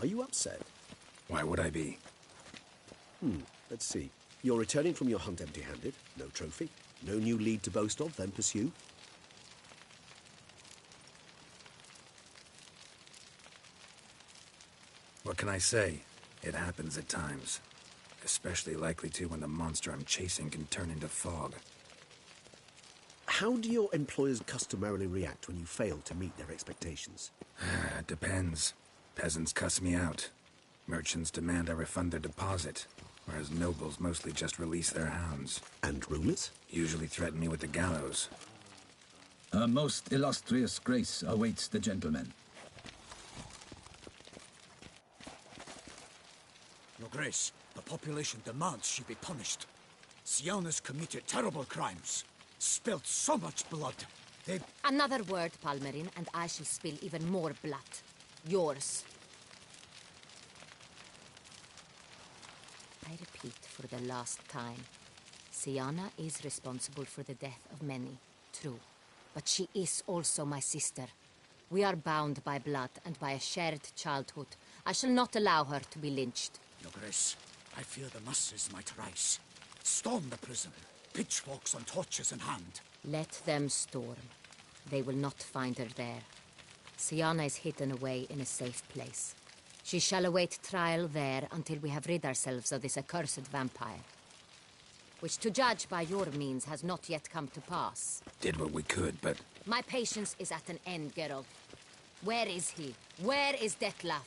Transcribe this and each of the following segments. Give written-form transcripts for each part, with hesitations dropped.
Are you upset? Why would I be? Let's see. You're returning from your hunt empty-handed. No trophy. No new lead to boast of, then pursue. What can I say? It happens at times. Especially likely to when the monster I'm chasing can turn into fog. How do your employers customarily react when you fail to meet their expectations? It depends. Peasants cuss me out. Merchants demand I refund their deposit, whereas nobles mostly just release their hounds. And rulers? Usually threaten me with the gallows. A most illustrious grace awaits the gentleman. Your Grace, the population demands she be punished. Siana's committed terrible crimes. Spilt so much blood. Another word, Palmerin, and I shall spill even more blood. Yours. I repeat for the last time. Siana is responsible for the death of many, true. But she is also my sister. We are bound by blood and by a shared childhood. I shall not allow her to be lynched. Your Grace, I fear the masses might rise. Storm the prison, pitchforks and torches in hand. Let them storm. They will not find her there. Siana is hidden away in a safe place. She shall await trial there until we have rid ourselves of this accursed vampire. Which, to judge by your means, has not yet come to pass. Did what we could, but... My patience is at an end, Geralt. Where is he? Where is Detlef?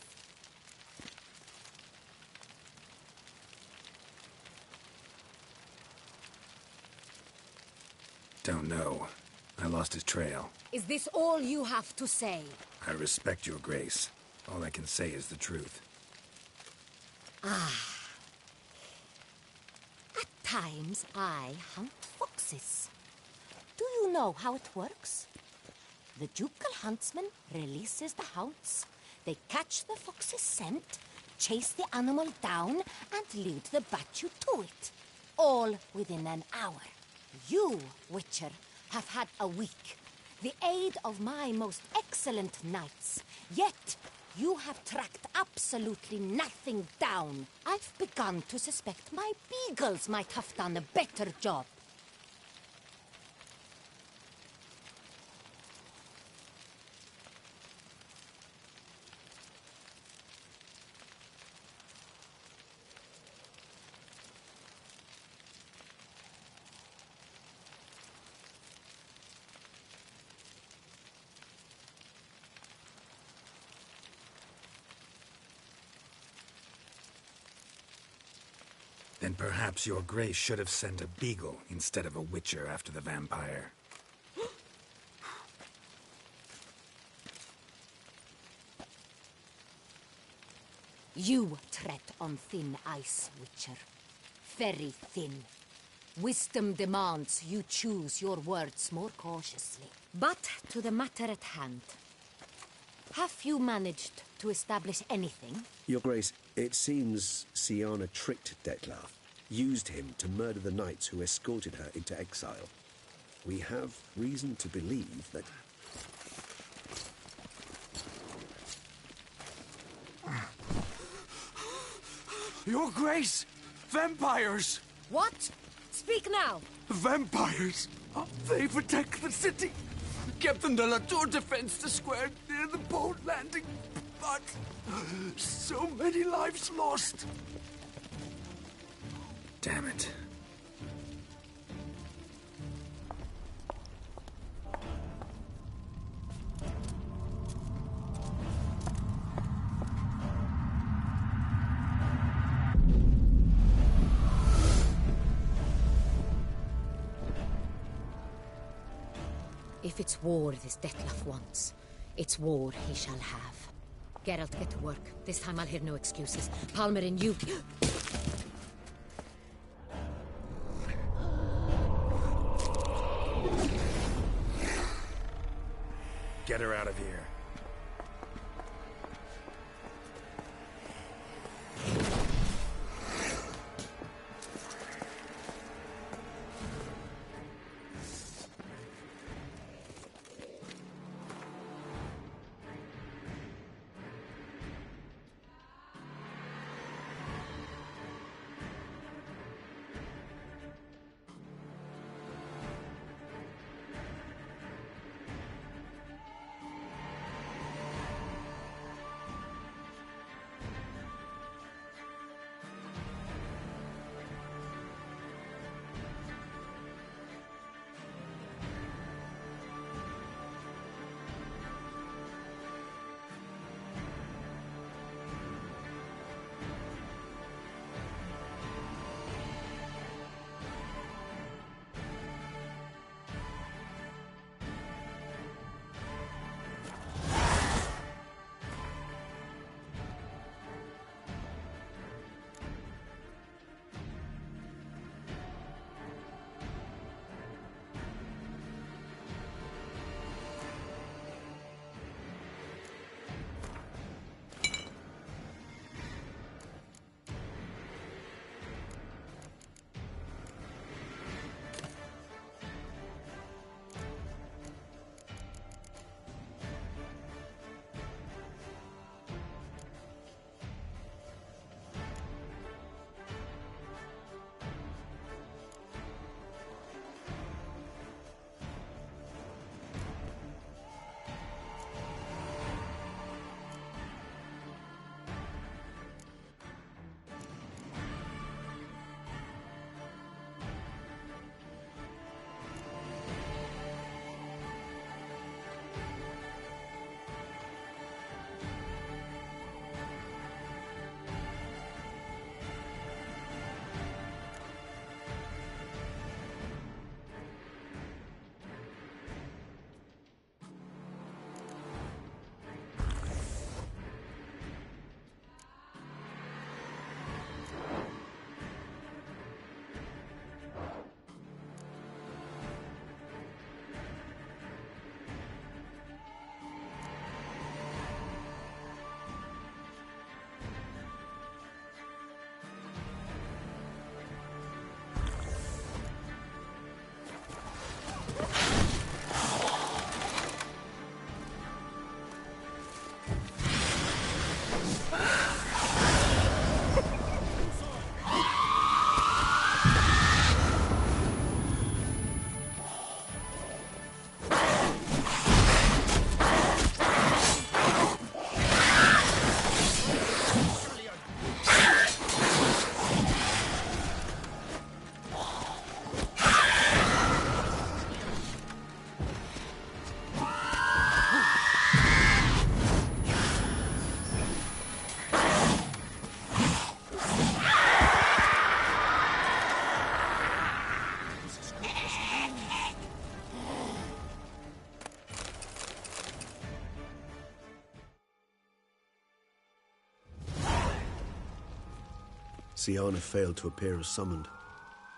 Don't know. I lost his trail. Is this all you have to say? I respect your grace. All I can say is the truth. At times, I hunt foxes. Do you know how it works? The ducal huntsman releases the hounds. They catch the fox's scent, chase the animal down, and lead the battue to it. All within an hour. You, Witcher, have had a week. The aid of my most excellent knights. Yet, you have tracked absolutely nothing down. I've begun to suspect my beagles might have done a better job. Then perhaps your grace should have sent a beagle instead of a witcher after the vampire. You tread on thin ice, Witcher. Very thin. Wisdom demands you choose your words more cautiously. But to the matter at hand. Have you managed to establish anything? Your Grace, it seems Siana tricked Detlef, used him to murder the knights who escorted her into exile. We have reason to believe that... Your Grace! Vampires! What? Speak now! Vampires! They protect the city! Captain de la Tour defends the square near the boat landing, but so many lives lost. Damn it. If it's war this Detlef wants, it's war he shall have. Geralt, get to work. This time I'll hear no excuses. Palmerin, you... Get her out of here. Siana failed to appear as summoned.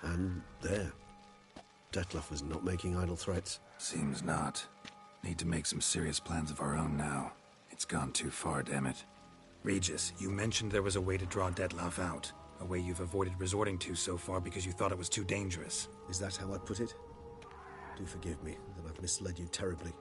And there. Dettlaff was not making idle threats. Seems not. Need to make some serious plans of our own now. It's gone too far, damn it. Regis, you mentioned there was a way to draw Dettlaff out. A way you've avoided resorting to so far because you thought it was too dangerous. Is that how I put it? Do forgive me that I've misled you terribly.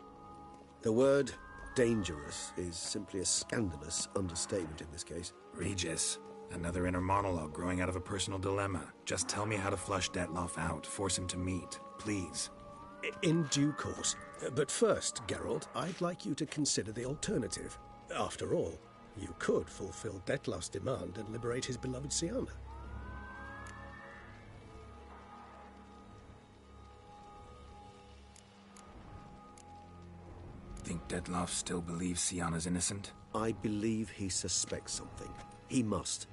The word dangerous is simply a scandalous understatement in this case. Regis, another inner monologue growing out of a personal dilemma. Just tell me how to flush Dettlaff out, force him to meet, please. In due course. But first, Geralt, I'd like you to consider the alternative. After all, you could fulfill Dettlaff's demand and liberate his beloved Siana. Think Dettlaff still believes Siana's innocent? I believe he suspects something. He must.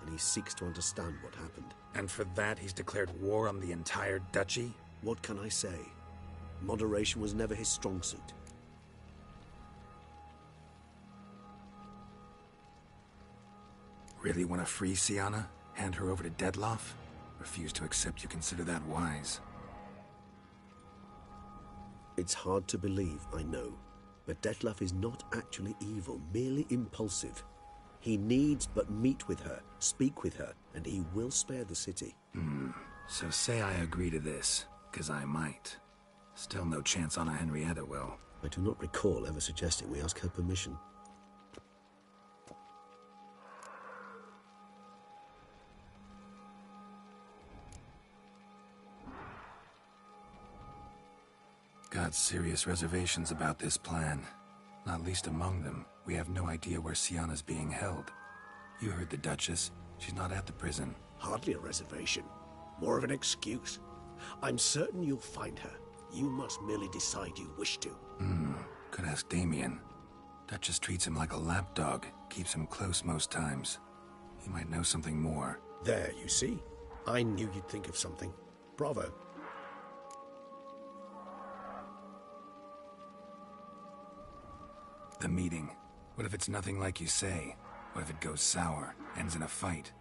And he seeks to understand what happened. And for that, he's declared war on the entire duchy? What can I say? Moderation was never his strong suit. Really want to free Siana? Hand her over to Dettlaff? Refuse to accept you consider that wise. It's hard to believe, I know. But Dettlaff is not actually evil, merely impulsive. He needs but meet with her, speak with her, and he will spare the city. So say I agree to this, 'cause I might. Still no chance Anna Henrietta will. I do not recall ever suggesting we ask her permission. Got serious reservations about this plan. Not least among them, we have no idea where Siana's being held. You heard the Duchess. She's not at the prison. Hardly a reservation. More of an excuse. I'm certain you'll find her. You must merely decide you wish to. Could ask Damien. Duchess treats him like a lapdog. Keeps him close most times. He might know something more. There, you see? I knew you'd think of something. Bravo. The meeting. What if it's nothing like you say? What if it goes sour, ends in a fight?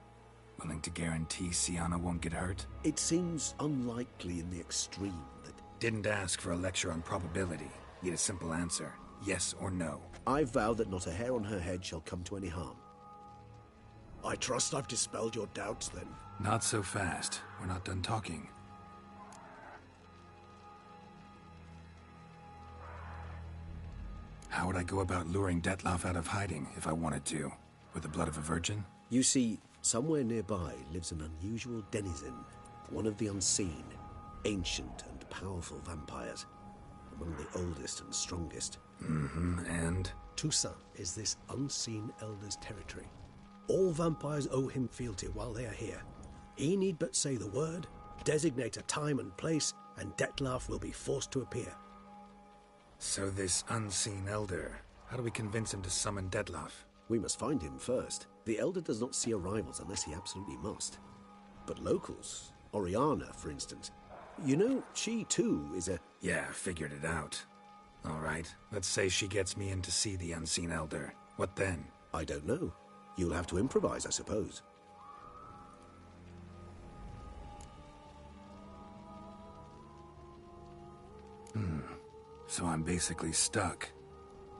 Willing to guarantee Siana won't get hurt? It seems unlikely in the extreme that... Didn't ask for a lecture on probability. Need a simple answer. Yes or no. I vow that not a hair on her head shall come to any harm. I trust I've dispelled your doubts, then. Not so fast. We're not done talking. How would I go about luring Dettlaff out of hiding if I wanted to? With the blood of a virgin? You see, somewhere nearby lives an unusual denizen, one of the unseen, ancient and powerful vampires, among the oldest and strongest. And? Toussaint is this unseen elder's territory. All vampires owe him fealty while they are here. He need but say the word, designate a time and place, and Dettlaff will be forced to appear. So this unseen elder, how do we convince him to summon Dettlaff? We must find him first. The Elder does not see arrivals unless he absolutely must. But locals, Oriana, for instance, you know, she too is a... Yeah, figured it out. All right, let's say she gets me in to see the unseen elder. What then? I don't know. You'll have to improvise, I suppose. So I'm basically stuck.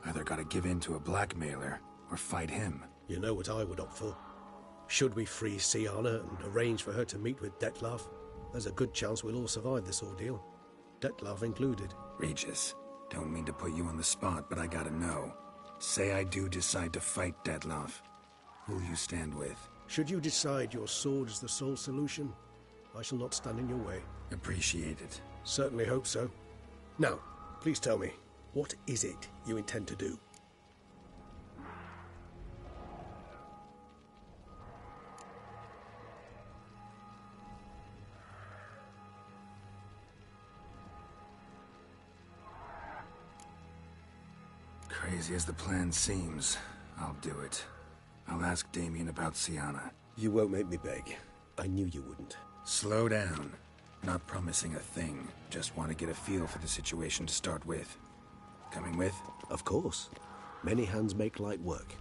Either gotta give in to a blackmailer, or fight him. You know what I would opt for. Should we free Siana and arrange for her to meet with Dettlaff, there's a good chance we'll all survive this ordeal. Dettlaff included. Regis, don't mean to put you on the spot, but I gotta know. Say I do decide to fight Dettlaff. Who'll you stand with? Should you decide your sword is the sole solution, I shall not stand in your way. Appreciate it. Certainly hope so. Now, please tell me, what is it you intend to do? Crazy as the plan seems, I'll do it. I'll ask Damien about Siana. You won't make me beg. I knew you wouldn't. Slow down. Not promising a thing. Just want to get a feel for the situation to start with. Coming with? Of course. Many hands make light work.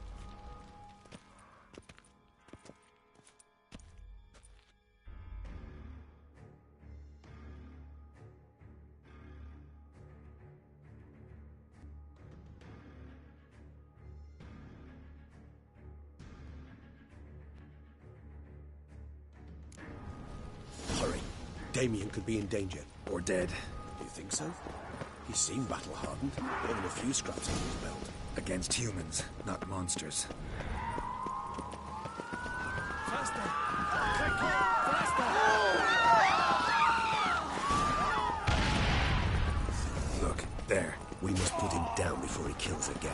Damien could be in danger. Or dead. You think so? He seemed battle-hardened, more than a few scraps under his belt. Against humans, not monsters. Look, there. We must put him down before he kills again.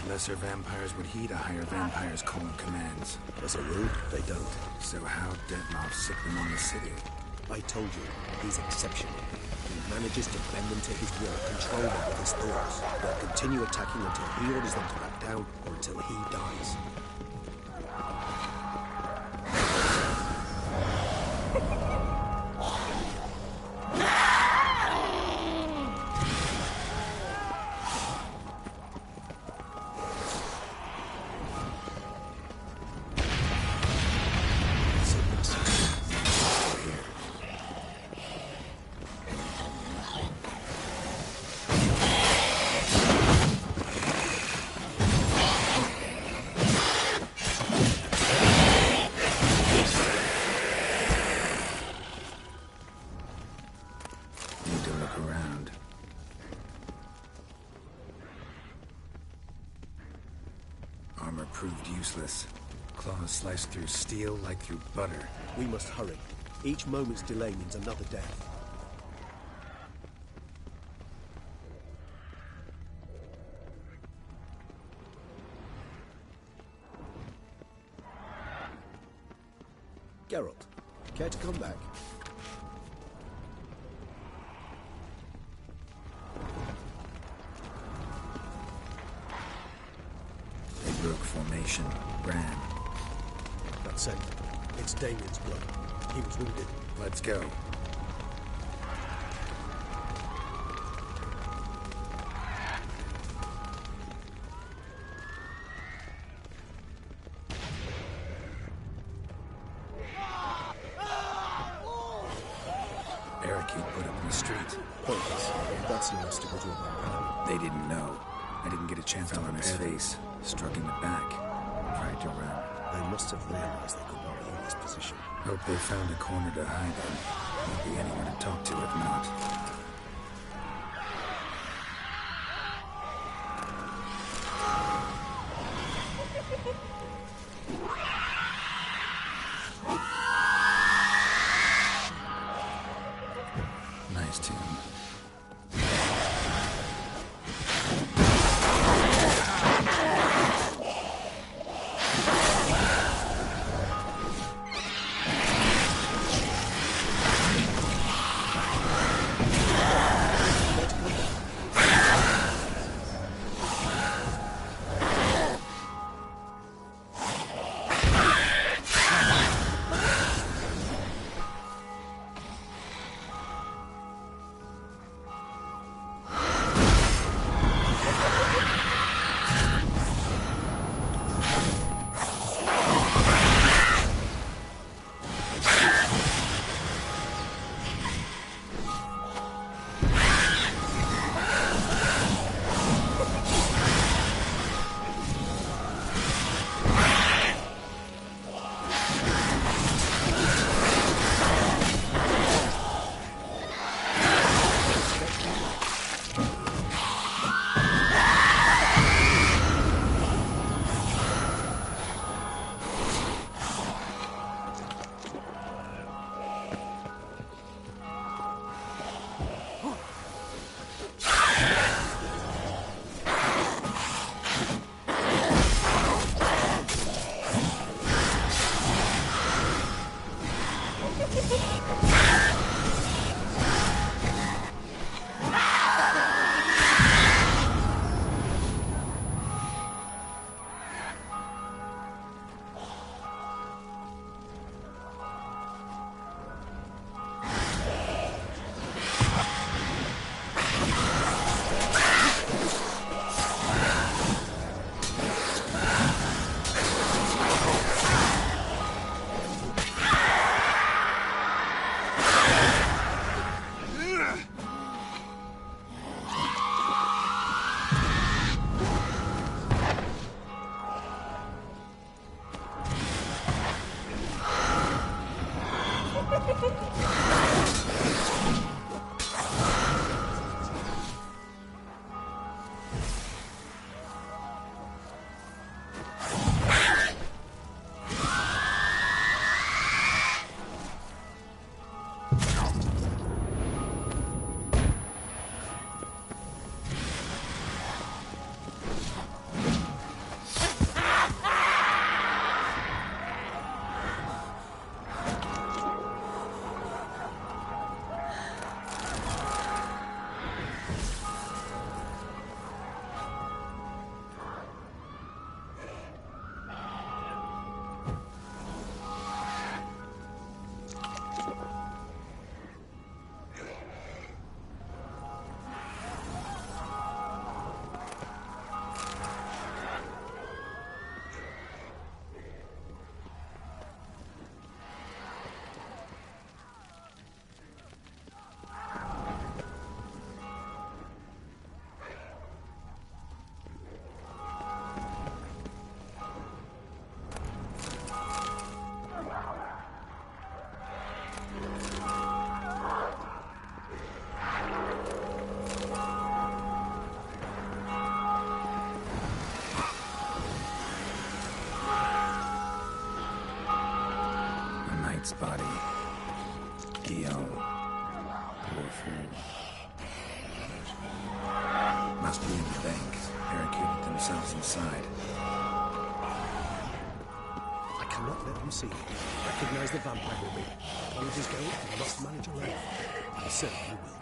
Lesser vampires would heed a higher vampire's cold commands. As a rule, they don't. So how Dettloff sick them on the city? I told you, he's exceptional. He manages to bend them to his will, control them with his thoughts. They'll continue attacking until he orders them to back down or until he dies. Proved useless. Claws sliced through steel like through butter. We must hurry. Each moment's delay means another death. Geralt, care to come back? Formation. Ran. That's it. It's Damien's blood. He was wounded. Let's go. Barricade put up in the street. Pointless. That's no obstacle to a vampire. They didn't know. I didn't get a chance to on his face. Struck in the back. Tried to run. They must have realized they could not be in this position. Hope they found a corner to hide in. Won't be anyone to talk to if not. Nice tune. Body. Guillaume. Poor fool. Must be in the bank. Barricaded themselves inside. I cannot let them see you. Recognize the vampire will be. Apologies go, you must manage alone. I said you will.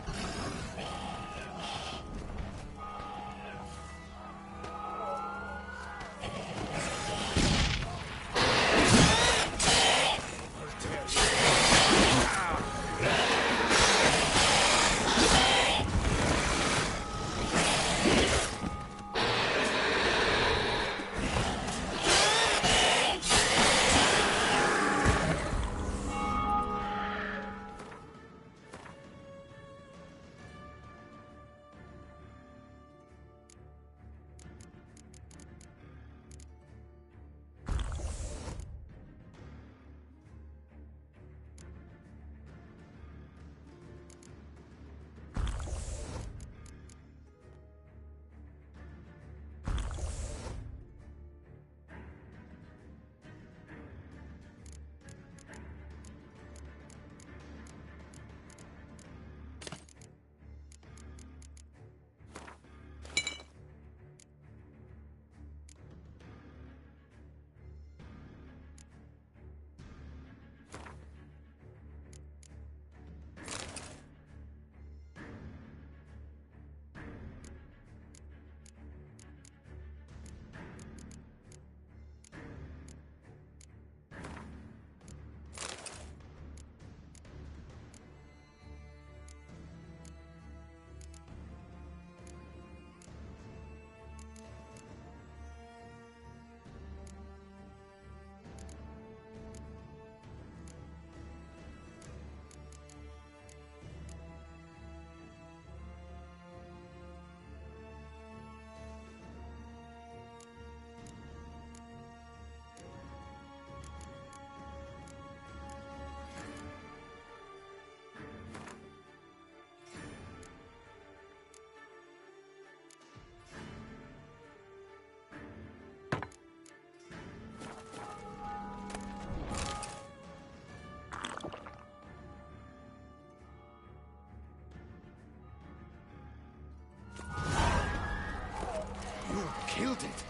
Killed it.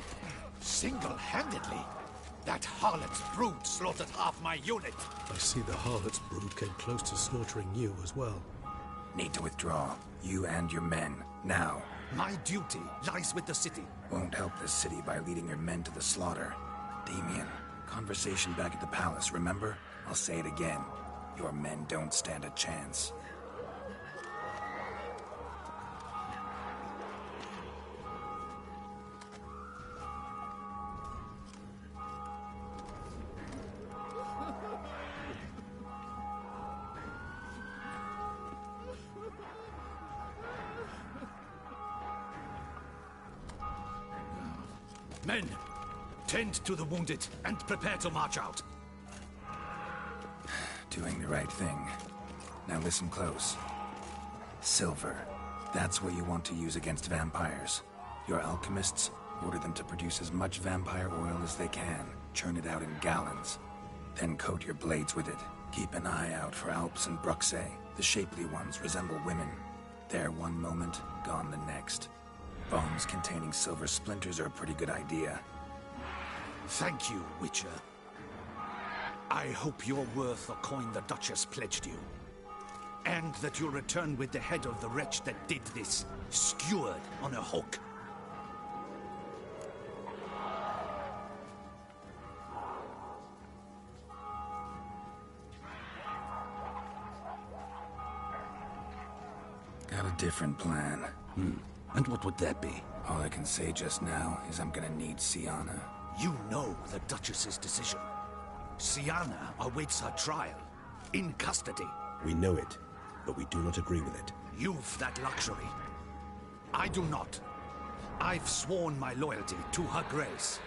Single-handedly. That harlot's brood slaughtered half my unit. I see the harlot's brood came close to slaughtering you as well. Need to withdraw. You and your men. Now. My duty lies with the city. Won't help the city by leading your men to the slaughter. Damien, conversation back at the palace, remember? I'll say it again. Your men don't stand a chance. Men, tend to the wounded and prepare to march out. doing the right thing. Now listen close. Silver. That's what you want to use against vampires. Your alchemists, order them to produce as much vampire oil as they can. Churn it out in gallons. Then coat your blades with it. Keep an eye out for Alps and Bruxae. The shapely ones resemble women. There one moment, gone the next. Bombs containing silver splinters are a pretty good idea. Thank you, Witcher. I hope you're worth the coin the Duchess pledged you. And that you'll return with the head of the wretch that did this, skewered on a hook. Got a different plan. And what would that be? All I can say just now is I'm gonna need Sienna. You know the Duchess's decision. Sienna awaits her trial, in custody. We know it, but we do not agree with it. You've that luxury. I do not. I've sworn my loyalty to her grace.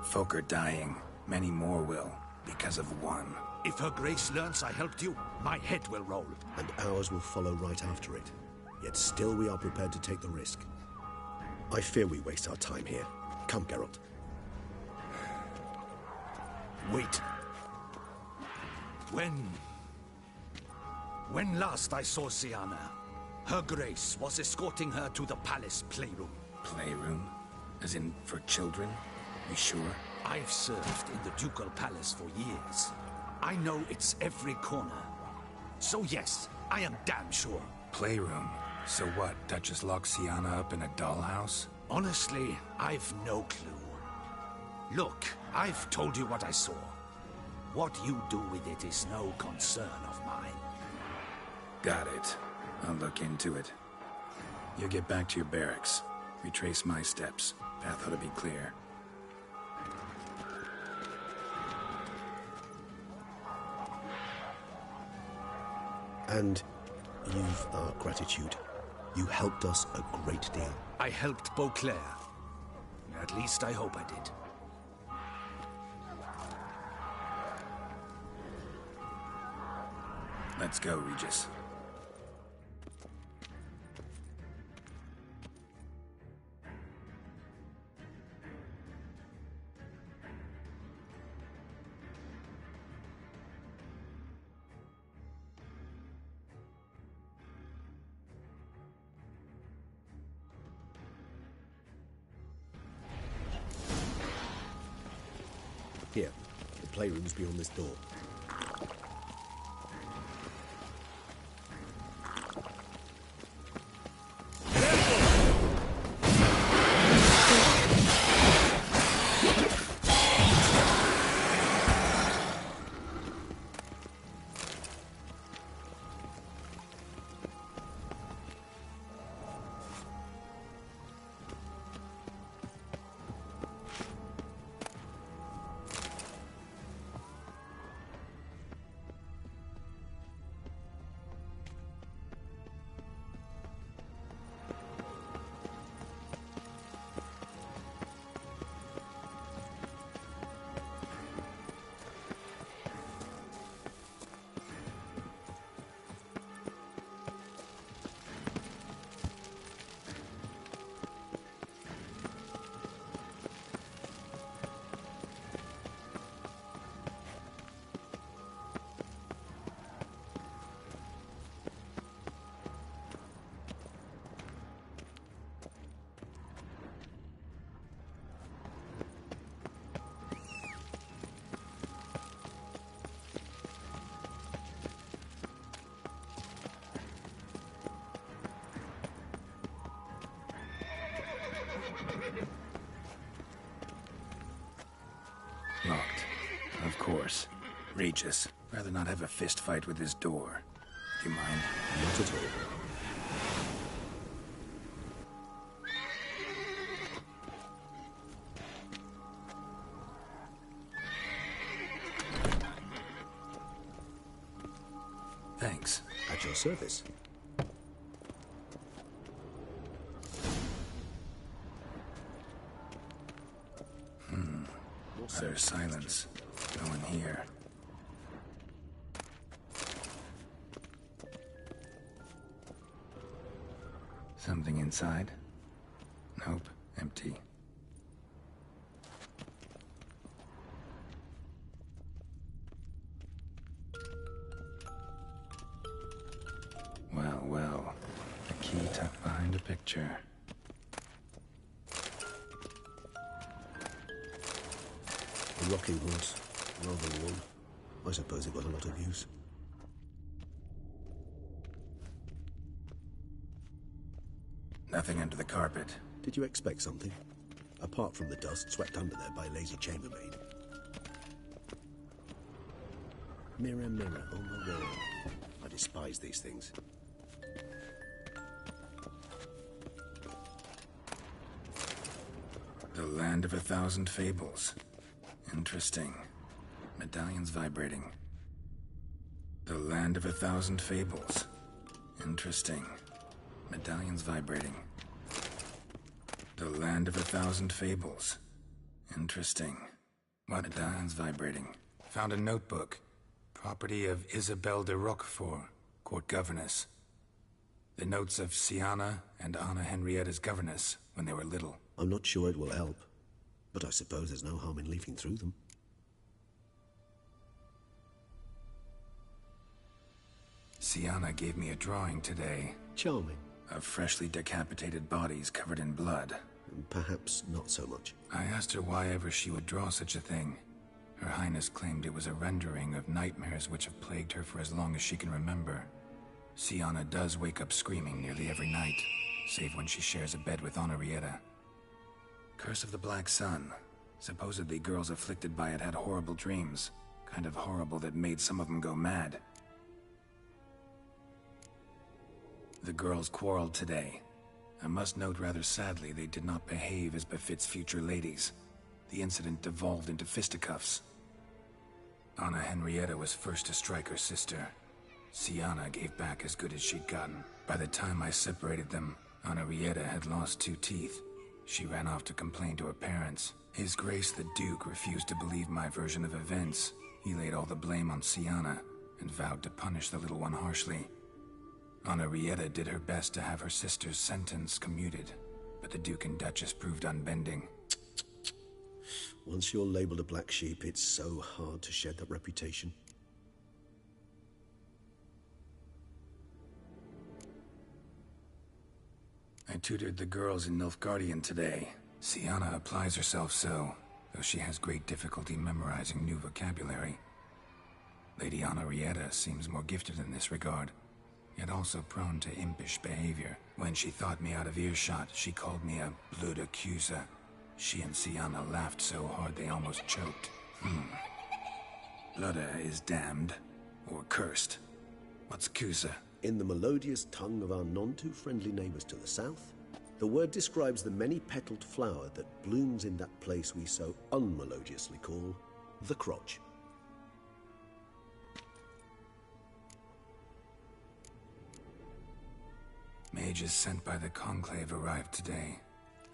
Folk are dying. Many more will, because of one. If her grace learns I helped you, my head will roll. And ours will follow right after it. Yet still we are prepared to take the risk. I fear we waste our time here. Come, Geralt. Wait. When last I saw Sienna, her grace was escorting her to the palace playroom. Playroom? As in, for children? You sure? I've served in the ducal palace for years. I know it's every corner. So yes, I am damn sure. Playroom? So what, Duchess locked Sienna up in a dollhouse? Honestly, I've no clue. Look, I've told you what I saw. What you do with it is no concern of mine. Got it. I'll look into it. You get back to your barracks. Retrace my steps. Path ought to be clear. And you've our gratitude. You helped us a great deal. I helped Beauclair. At least I hope I did. Let's go, Regis. Here, the playroom's beyond this door. Locked. Of course. Regis. Rather not have a fist fight with his door. Do you mind? Not at all. Thanks. At your service. Utter silence. No one here. Something inside? Nope, empty. Well, well. A key tucked behind a picture. A rocking horse, rather worn. I suppose it got a lot of use. Nothing under the carpet. Did you expect something? Apart from the dust swept under there by a lazy chambermaid. Mirror, mirror on the wall. I despise these things. The Land of 1,000 Fables. Interesting. Medallions vibrating. The Land of 1,000 Fables. Interesting. Medallions vibrating. The Land of 1,000 Fables. Interesting. What? Medallions vibrating. Found a notebook. Property of Isabelle de Roquefort, court governess. The notes of Siana and Anna Henrietta's governess when they were little. I'm not sure it will help, but I suppose there's no harm in leafing through them. Siana gave me a drawing today. Charming. Of freshly decapitated bodies covered in blood. Perhaps not so much. I asked her why ever she would draw such a thing. Her Highness claimed it was a rendering of nightmares which have plagued her for as long as she can remember. Siana does wake up screaming nearly every night, save when she shares a bed with Henrietta. Curse of the Black Sun. Supposedly girls afflicted by it had horrible dreams. Kind of horrible that made some of them go mad. The girls quarreled today. I must note rather sadly they did not behave as befits future ladies. The incident devolved into fisticuffs. Anna Henrietta was first to strike her sister. Siana gave back as good as she'd gotten. By the time I separated them, Henrietta had lost 2 teeth. She ran off to complain to her parents. His Grace the Duke refused to believe my version of events. He laid all the blame on Siana and vowed to punish the little one harshly. Henrietta did her best to have her sister's sentence commuted, but the Duke and Duchess proved unbending. Once you're labeled a black sheep, it's so hard to shed that reputation. I tutored the girls in Nilfgaardian today. Siana applies herself so, though she has great difficulty memorizing new vocabulary. Lady Henrietta seems more gifted in this regard, yet also prone to impish behavior. When she thought me out of earshot, she called me a blood accuser. She and Siana laughed so hard they almost choked. Blooda is damned, or cursed. What's accuser? In the melodious tongue of our none-too-friendly neighbors to the south, the word describes the many-petaled flower that blooms in that place we so unmelodiously call the crotch. Mages sent by the Conclave arrived today.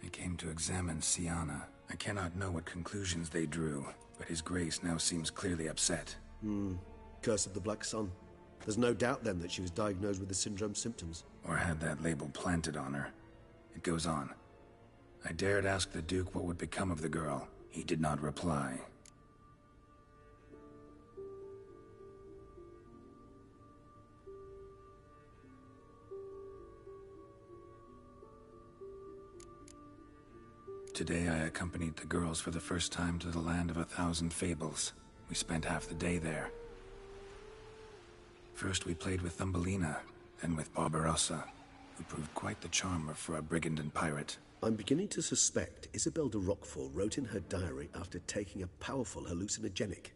They came to examine Siana. I cannot know what conclusions they drew, but His Grace now seems clearly upset. Curse of the Black Sun. There's no doubt then that she was diagnosed with the syndrome symptoms. Or had that label planted on her. It goes on. I dared ask the Duke what would become of the girl. He did not reply. Today I accompanied the girls for the first time to the Land of 1,000 Fables. We spent half the day there. First we played with Thumbelina, then with Barbarossa, who proved quite the charmer for a brigand and pirate. I'm beginning to suspect Isabelle de Roquefort wrote in her diary after taking a powerful hallucinogenic.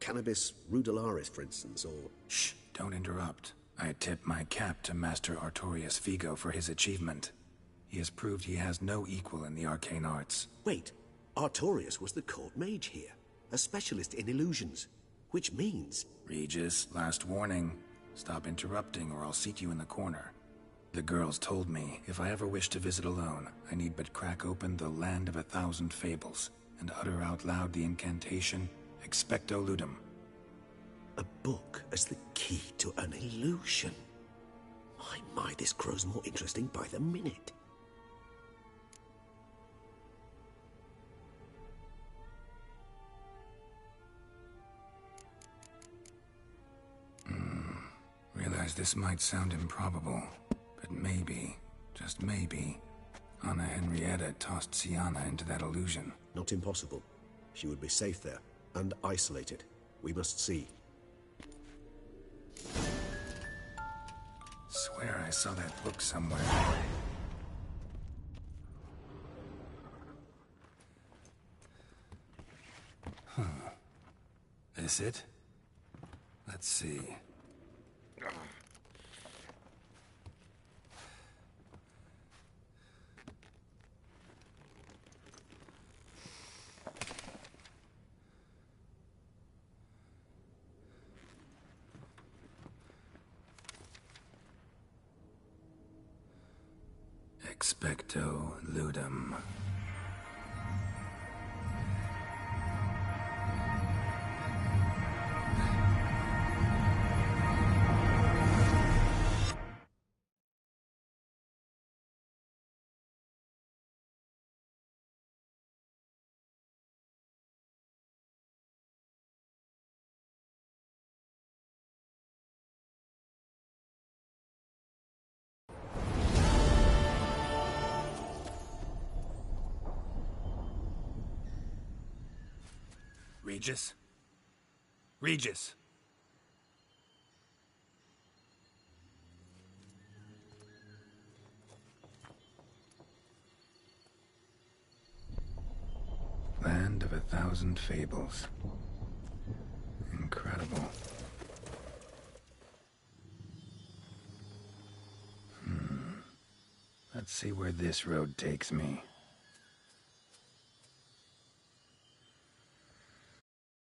Cannabis rudelaris, for instance, or... Shh, don't interrupt. I tip my cap to Master Artorius Vigo for his achievement. He has proved he has no equal in the arcane arts. Wait, Artorius was the court mage here, a specialist in illusions, which means... Regis, last warning. Stop interrupting or I'll seat you in the corner. The girls told me if I ever wish to visit alone, I need but crack open the Land of 1,000 Fables. and utter out loud the incantation, Expecto Ludum. A book as the key to an illusion. My, this grows more interesting by the minute. Realize this might sound improbable, but maybe, just maybe, Anna Henrietta tossed Sienna into that illusion. Not impossible. She would be safe there, and isolated. We must see. Swear I saw that book somewhere. This it? Let's see. Expecto Ludum. Regis? Regis! Land of 1,000 fables. Incredible. Let's see where this road takes me.